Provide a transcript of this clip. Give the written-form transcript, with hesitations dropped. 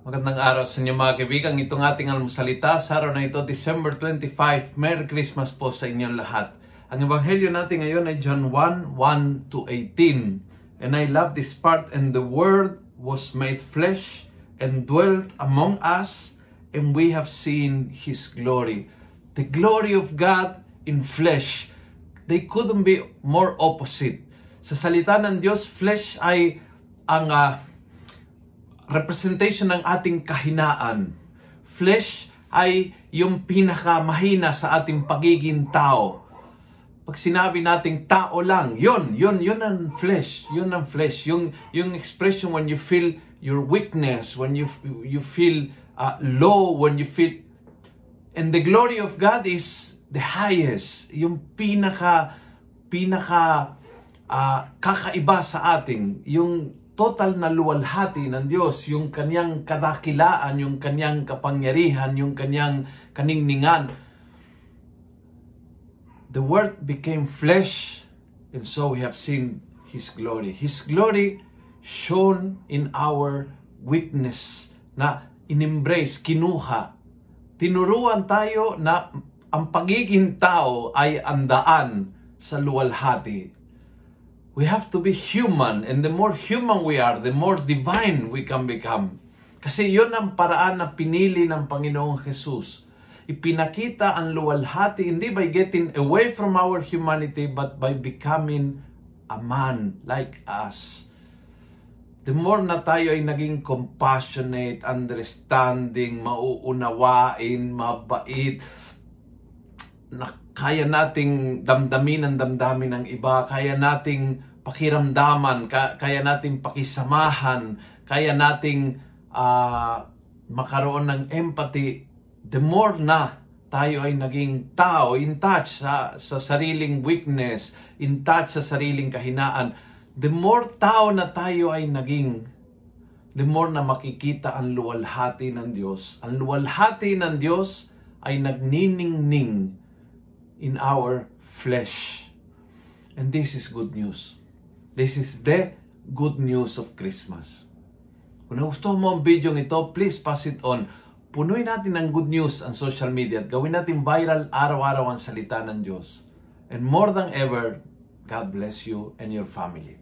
Magandang araw sa inyo mga kaibigan. Itong ating almusalita sa araw na ito, December 25. Merry Christmas po sa inyong lahat. Ang ebanghelyo natin ngayon ay John 1:1-18. And I love this part. And the Word was made flesh and dwelt among us, and we have seen His glory. The glory of God in flesh. They couldn't be more opposite. Sa salita ng Diyos, flesh ay ang representation ng ating kahinaan. Flesh ay yung pinakamahina sa ating pagiging tao. Pag sinabi nating tao lang, yun ang flesh. Yun ang flesh. Yung expression when you feel your weakness, when you feel low, when you feel... And the glory of God is the highest. Yung pinaka kakaiba sa ating. Yung total na luwalhati ng Diyos, yung kanyang kadakilaan, yung kanyang kapangyarihan, yung kanyang kaningningan. The Word became flesh, and so we have seen His glory. His glory shone in our weakness, na in-embrace, kinuha. Tinuruan tayo na ang pagiging tao ay andaan sa luwalhati. We have to be human, and the more human we are, the more divine we can become. Kasi yun ang paraan na pinili ng Panginoong Jesus. Ipinakita ang luwalhati, hindi by getting away from our humanity, but by becoming a man like us. The more na tayo ay naging compassionate, understanding, mauunawain, mabait, na kaya nating damdamin ang damdamin ng iba, kaya nating pakiramdaman, kaya nating pakisamahan, kaya nating makaroon ng empathy. The more na tayo ay naging tao, in touch sa sariling weakness, in touch sa sariling kahinaan, the more tao na tayo ay naging, the more na makikita ang luwalhati ng Diyos. Ang luwalhati ng Diyos ay nagniningning in our flesh. And this is good news. This is the good news of Christmas. Kung nagustuhan mo ang video ito, please pass it on. Punuin natin ng good news ang social media at gawin natin viral araw-araw ang salita ng Diyos. And more than ever, God bless you and your family.